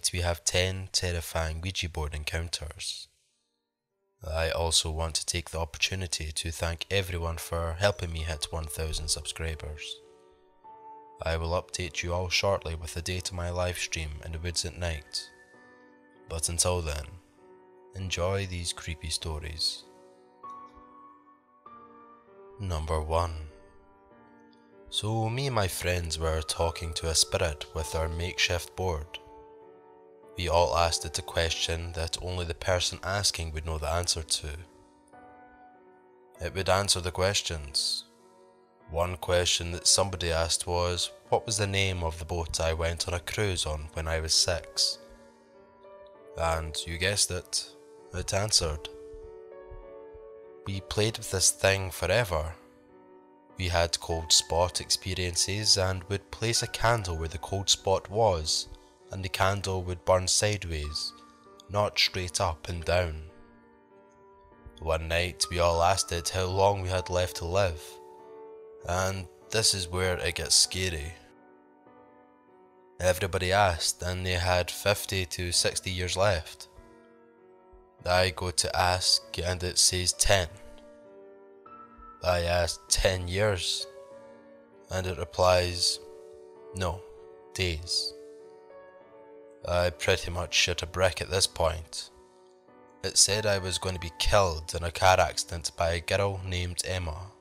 night we have 10 terrifying Ouija board encounters. I also want to take the opportunity to thank everyone for helping me hit 1000 subscribers. I will update you all shortly with the date of my live stream in the woods at night. But until then, enjoy these creepy stories. Number 1. So me and my friends were talking to a spirit with our makeshift board. We all asked it a question that only the person asking would know the answer to. It would answer the questions. One question that somebody asked was, what was the name of the boat I went on a cruise on when I was 6? And you guessed it answered. We played with this thing forever. We had cold spot experiences and would place a candle where the cold spot was, and the candle would burn sideways, not straight up and down. One night we all asked it how long we had left to live, and this is where it gets scary. Everybody asked and they had 50 to 60 years left. I go to ask and it says 10. I asked 10 years and it replies, no, days. I pretty much shit a brick at this point. It said I was going to be killed in a car accident by a girl named Emma.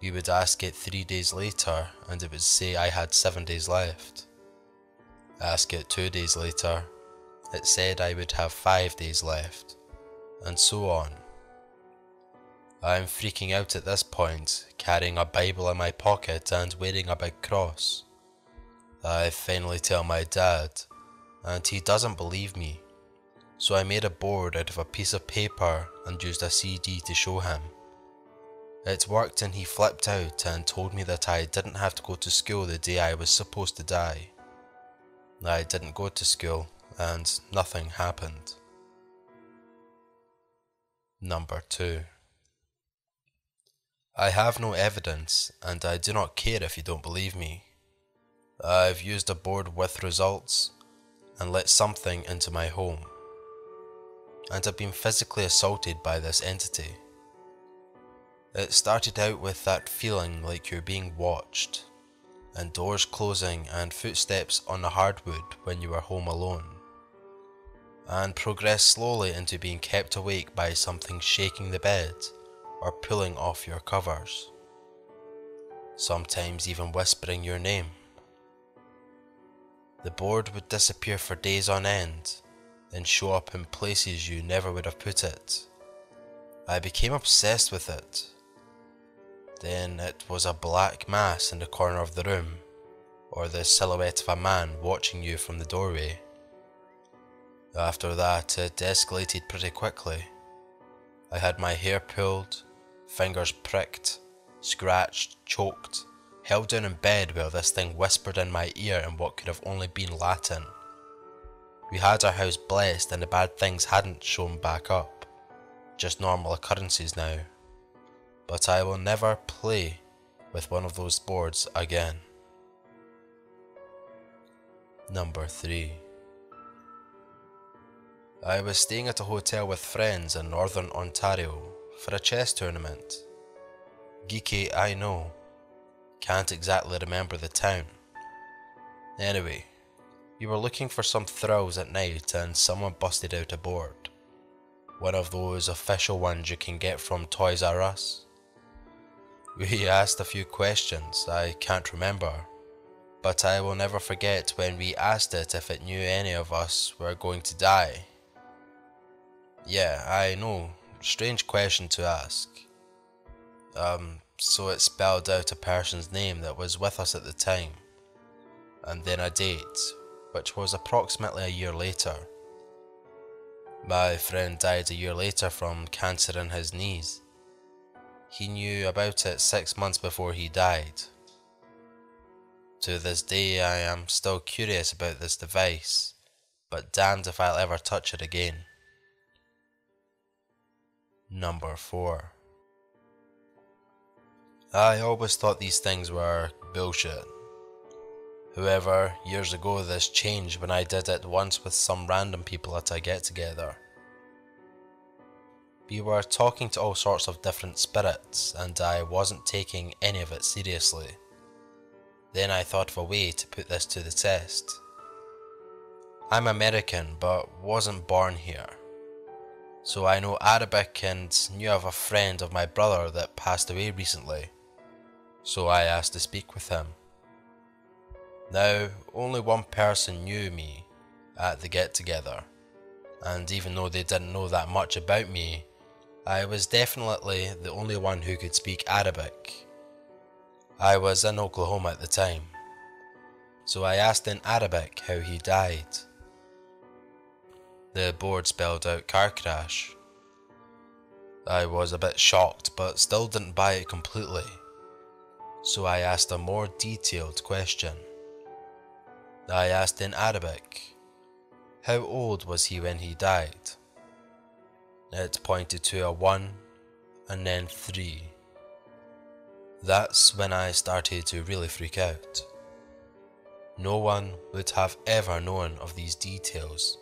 You would ask it 3 days later and it would say I had 7 days left. Ask it 2 days later, it said I would have 5 days left, and so on. I'm freaking out at this point, carrying a Bible in my pocket and wearing a big cross. I finally tell my dad, and he doesn't believe me, so I made a board out of a piece of paper and used a CD to show him. It worked and he flipped out and told me that I didn't have to go to school the day I was supposed to die. I didn't go to school and nothing happened. Number 2. I have no evidence and I do not care if you don't believe me. I've used a board with results and let something into my home, and I've been physically assaulted by this entity. It started out with that feeling like you're being watched, and doors closing and footsteps on the hardwood when you were home alone, and progressed slowly into being kept awake by something shaking the bed or pulling off your covers, sometimes even whispering your name. The board would disappear for days on end, then show up in places you never would have put it. I became obsessed with it. Then it was a black mass in the corner of the room, or the silhouette of a man watching you from the doorway. After that, it escalated pretty quickly. I had my hair pulled, fingers pricked, scratched, choked, held down in bed while this thing whispered in my ear in what could have only been Latin. We had our house blessed and the bad things hadn't shown back up, just normal occurrences now. But I will never play with one of those boards again. Number 3. I was staying at a hotel with friends in Northern Ontario for a chess tournament. Geeky, I know. Can't exactly remember the town. Anyway, we were looking for some thrills at night and someone busted out a board. One of those official ones you can get from Toys R Us. We asked a few questions I can't remember, but I will never forget when we asked it if it knew any of us were going to die. Yeah, I know, strange question to ask. So it spelled out a person's name that was with us at the time, and then a date, which was approximately a year later. My friend died a year later from cancer in his knees. He knew about it 6 months before he died. To this day I am still curious about this device, but damned if I'll ever touch it again. Number 4. I always thought these things were bullshit. However, years ago this changed when I did it once with some random people at a get-together. We were talking to all sorts of different spirits, and I wasn't taking any of it seriously. Then I thought of a way to put this to the test. I'm American, but wasn't born here. So I know Arabic and knew of a friend of my brother that passed away recently. So I asked to speak with him. Now, only one person knew me at the get-together, and even though they didn't know that much about me, I was definitely the only one who could speak Arabic. I was in Oklahoma at the time, so I asked in Arabic how he died. The board spelled out car crash. I was a bit shocked, but still didn't buy it completely, so I asked a more detailed question. I asked in Arabic, how old was he when he died? It pointed to a 1 and then 3. That's when I started to really freak out. No one would have ever known of these details,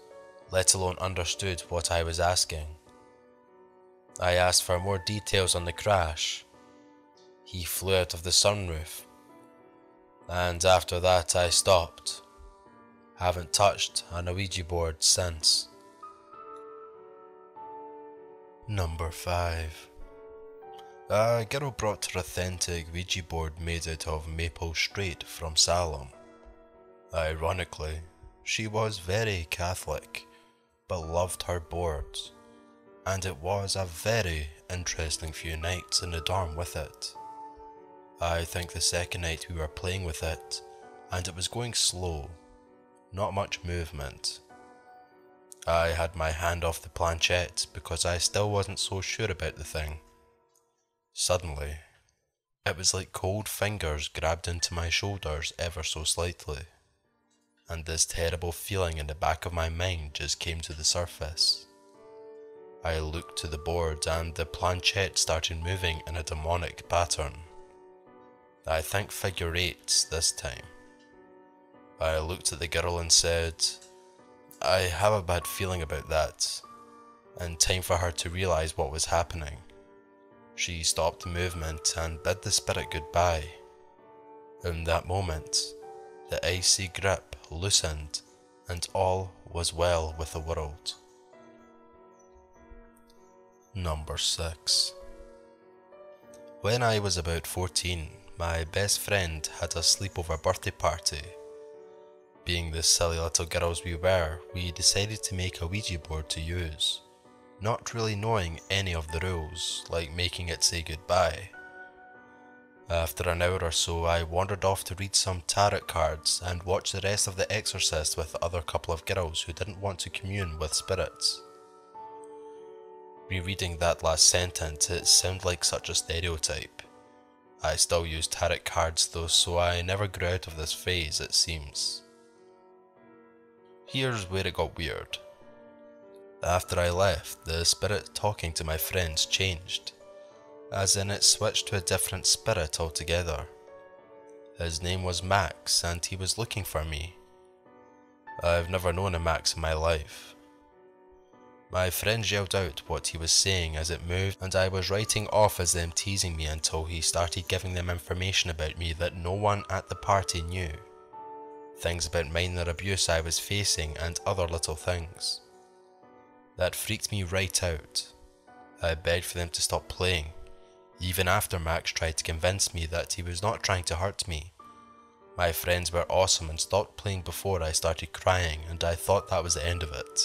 let alone understood what I was asking. I asked for more details on the crash. He flew out of the sunroof, and after that I stopped. Haven't touched an Ouija board since. Number 5. A girl brought her authentic Ouija board made out of maple straight from Salem. Ironically, she was very Catholic, but loved her boards, and it was a very interesting few nights in the dorm with it. I think the second night we were playing with it, and it was going slow, not much movement. I had my hand off the planchette because I still wasn't so sure about the thing. Suddenly, it was like cold fingers grabbed into my shoulders ever so slightly, and this terrible feeling in the back of my mind just came to the surface. I looked to the board and the planchette started moving in a demonic pattern. I think figure 8s this time. I looked at the girl and said, I have a bad feeling about that, and time for her to realise what was happening. She stopped the movement and bid the spirit goodbye. In that moment, the icy grip loosened and all was well with the world. Number 6. When I was about 14, my best friend had a sleepover birthday party. Being the silly little girls we were, we decided to make a Ouija board to use, not really knowing any of the rules, like making it say goodbye. After an hour or so, I wandered off to read some tarot cards and watch the rest of The Exorcist with the other couple of girls who didn't want to commune with spirits. Rereading that last sentence, it sounded like such a stereotype. I still use tarot cards though, so I never grew out of this phase, it seems. Here's where it got weird. After I left, the spirit talking to my friends changed, as in it switched to a different spirit altogether. His name was Max and he was looking for me. I've never known a Max in my life. My friends yelled out what he was saying as it moved, and I was writing off as them teasing me until he started giving them information about me that no one at the party knew. Things about minor abuse I was facing and other little things. That freaked me right out. I begged for them to stop playing, even after Max tried to convince me that he was not trying to hurt me. My friends were awesome and stopped playing before I started crying, and I thought that was the end of it.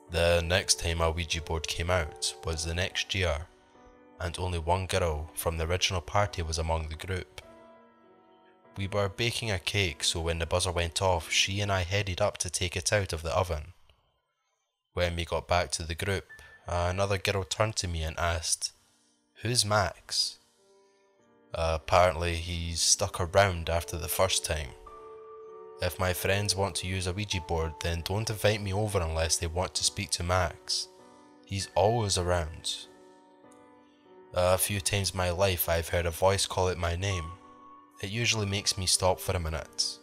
The next time a Ouija board came out was the next year, and only one girl from the original party was among the group. We were baking a cake, so when the buzzer went off, she and I headed up to take it out of the oven. When we got back to the group, another girl turned to me and asked, "Who's Max?" Apparently he's stuck around after the first time. If my friends want to use a Ouija board, then don't invite me over unless they want to speak to Max. He's always around. A few times in my life I've heard a voice call out my name. It usually makes me stop for a minute.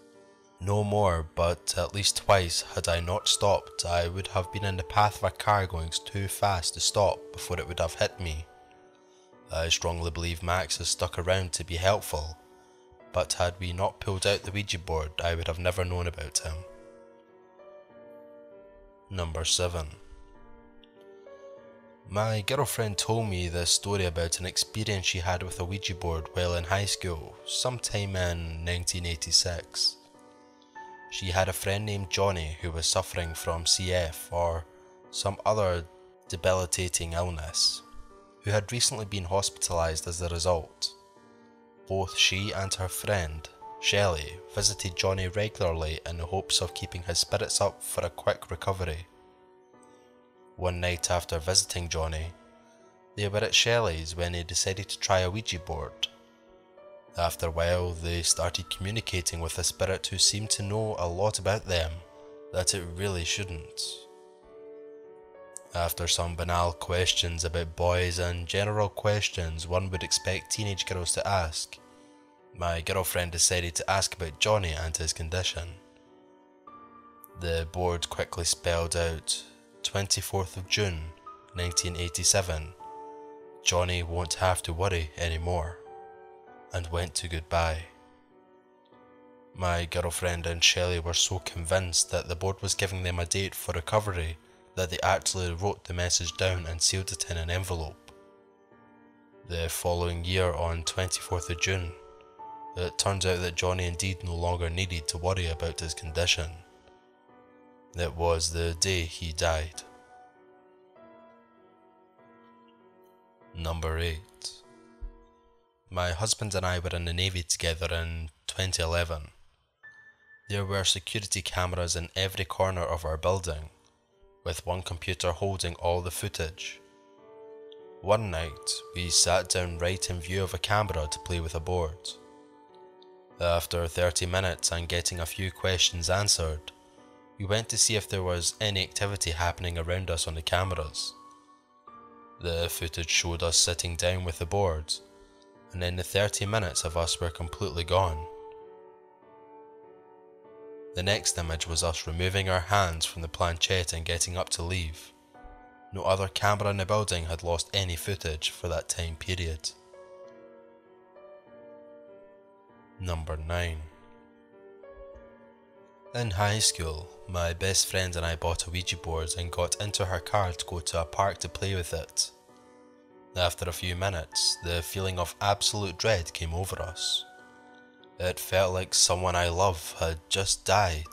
No more, but at least twice had I not stopped, I would have been in the path of a car going too fast to stop before it would have hit me. I strongly believe Max has stuck around to be helpful, but had we not pulled out the Ouija board, I would have never known about him. Number 7. My girlfriend told me this story about an experience she had with a Ouija board while in high school, sometime in 1986. She had a friend named Johnny who was suffering from CF or some other debilitating illness, who had recently been hospitalised as a result. Both she and her friend, Shelley, visited Johnny regularly in the hopes of keeping his spirits up for a quick recovery. One night after visiting Johnny, they were at Shelley's when they decided to try a Ouija board. After a while, they started communicating with a spirit who seemed to know a lot about them that it really shouldn't. After some banal questions about boys and general questions one would expect teenage girls to ask, my girlfriend decided to ask about Johnny and his condition. The board quickly spelled out 24th of June 1987, Johnny won't have to worry anymore, and went to goodbye. My girlfriend and Shelley were so convinced that the board was giving them a date for recovery that they actually wrote the message down and sealed it in an envelope. The following year, on 24th of June, it turns out that Johnny indeed no longer needed to worry about his condition. It was the day he died. Number 8. My husband and I were in the Navy together in 2011. There were security cameras in every corner of our building, with one computer holding all the footage. One night, we sat down right in view of a camera to play with a board. After 30 minutes and getting a few questions answered, we went to see if there was any activity happening around us on the cameras. The footage showed us sitting down with the board, and in the 30 minutes of us were completely gone. The next image was us removing our hands from the planchette and getting up to leave. No other camera in the building had lost any footage for that time period. Number 9. In high school, my best friend and I bought a Ouija board and got into her car to go to a park to play with it. After a few minutes, the feeling of absolute dread came over us. It felt like someone I love had just died.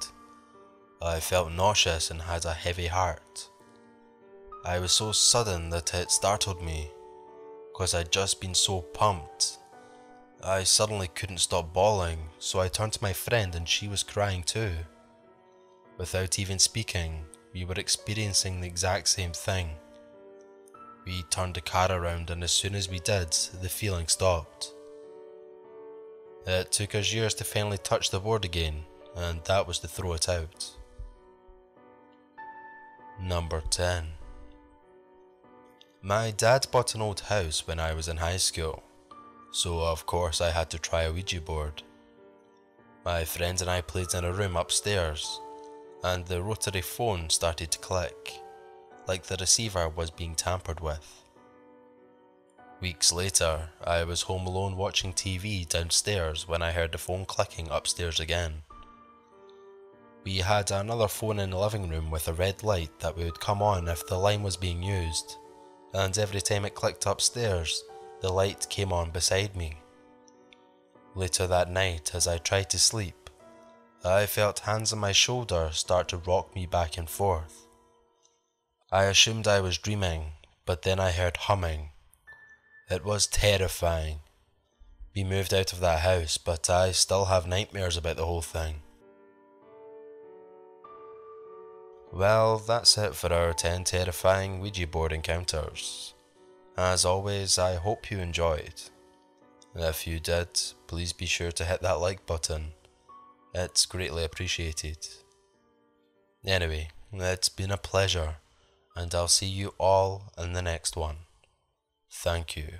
I felt nauseous and had a heavy heart. I was so sudden that it startled me, because I'd just been so pumped. I suddenly couldn't stop bawling, so I turned to my friend and she was crying too. Without even speaking, we were experiencing the exact same thing. We turned the car around and as soon as we did, the feeling stopped. It took us years to finally touch the board again, and that was to throw it out. Number 10. My dad bought an old house when I was in high school, so of course I had to try a Ouija board. My friend and I played in a room upstairs, and the rotary phone started to click, like the receiver was being tampered with. Weeks later, I was home alone watching TV downstairs when I heard the phone clicking upstairs again. We had another phone in the living room with a red light that would come on if the line was being used, and every time it clicked upstairs, the light came on beside me. Later that night, as I tried to sleep, I felt hands on my shoulder start to rock me back and forth. I assumed I was dreaming, but then I heard humming. It was terrifying. We moved out of that house, but I still have nightmares about the whole thing. Well, that's it for our 10 terrifying Ouija board encounters. As always, I hope you enjoyed. If you did, please be sure to hit that like button. It's greatly appreciated. Anyway, it's been a pleasure, and I'll see you all in the next one. Thank you.